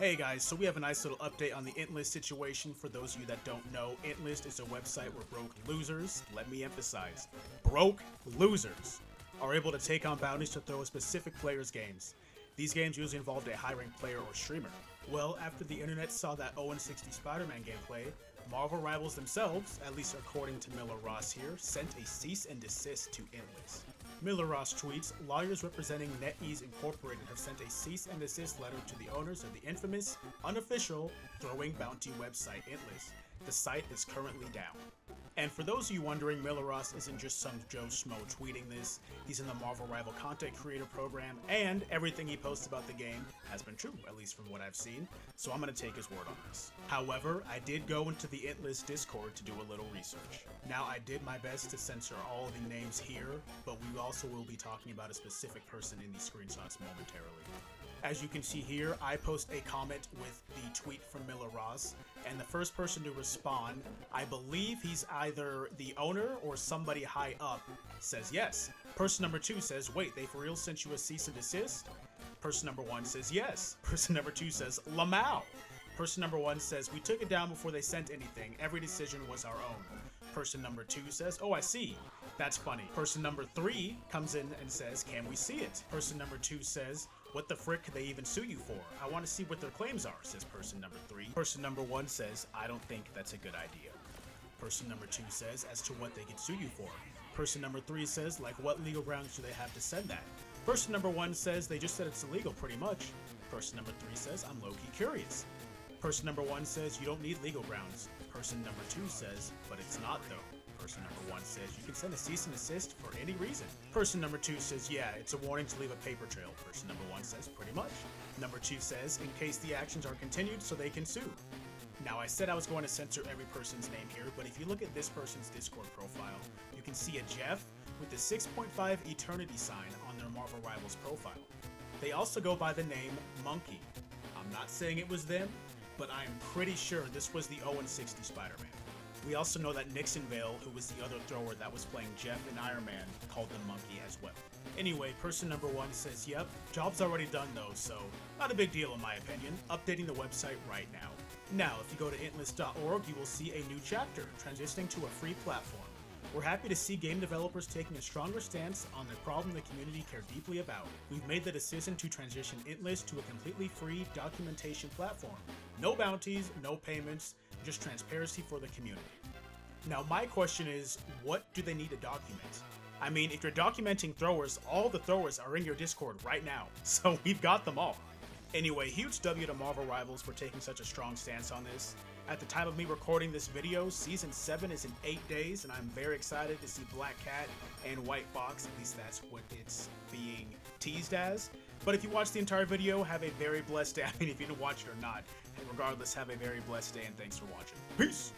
Hey guys, so we have a nice little update on the Intlist situation. For those of you that don't know, Intlist is a website where broke losers, let me emphasize, broke losers, are able to take on bounties to throw a specific player's games. These games usually involved a high-ranked player or streamer. Well, after the internet saw that 0-60 Spider-Man gameplay, Marvel Rivals themselves, at least according to Miller Ross here, sent a cease and desist to Intlist. Miller Ross tweets, lawyers representing NetEase Incorporated have sent a cease and desist letter to the owners of the infamous, unofficial, throwing bounty website Intlist. The site is currently down. And for those of you wondering, Miller Ross isn't just some Joe Schmo tweeting this. He's in the Marvel Rival Content Creator Program, and everything he posts about the game has been true, at least from what I've seen, so I'm going to take his word on this. However, I did go into the Intlist Discord to do a little research. Now, I did my best to censor all of the names here, but we also will be talking about a specific person in these screenshots momentarily. As you can see here, I post a comment with the tweet from Miller Ross, and the first person to respond, I believe he's either the owner or somebody high up, says yes. Person number 2 says, wait, they for real sent you a cease and desist? Person number 1 says yes. Person number 2 says, Lamau. Person number 1 says, we took it down before they sent anything. Every decision was our own. Person number 2 says, oh, I see. That's funny. Person number 3 comes in and says, can we see it? Person number 2 says, what the frick could they even sue you for? I want to see what their claims are, says person number 3. Person number 1 says, I don't think that's a good idea. Person number 2 says, as to what they could sue you for. Person number 3 says, like what legal grounds do they have to send that? Person number 1 says, they just said it's illegal pretty much. Person number 3 says, I'm low-key curious. Person number 1 says, you don't need legal grounds. Person number 2 says, but it's not though. Person number 1 says, you can send a cease and desist for any reason. Person number 2 says, yeah, it's a warning to leave a paper trail. Person number 1 says, pretty much. Number 2 says, in case the actions are continued so they can sue. Now, I said I was going to censor every person's name here, but if you look at this person's Discord profile, you can see a Jeff with the 6.5 eternity sign on their Marvel Rivals profile. They also go by the name Monkey. I'm not saying it was them, but I am pretty sure this was the 0-60 Spider-Man. We also know that Nixon Vale, who was the other thrower that was playing Jeff in Iron Man, called them Monkey as well. Anyway, person number 1 says, yep, job's already done though, so not a big deal in my opinion. Updating the website right now. Now, if you go to intlist.org, you will see a new chapter, transitioning to a free platform. We're happy to see game developers taking a stronger stance on the problem the community care deeply about. We've made the decision to transition Intlist to a completely free documentation platform. No bounties, no payments, just transparency for the community. Now my question is, what do they need to document? I mean, if you're documenting throwers, all the throwers are in your Discord right now, so we've got them all. Anyway, huge W to Marvel Rivals for taking such a strong stance on this. At the time of me recording this video, Season 7 is in 8 days, and I'm very excited to see Black Cat and White Fox, at least that's what it's being teased as. But if you watched the entire video, have a very blessed day. I mean, if you didn't watch it or not, regardless, have a very blessed day, and thanks for watching. Peace!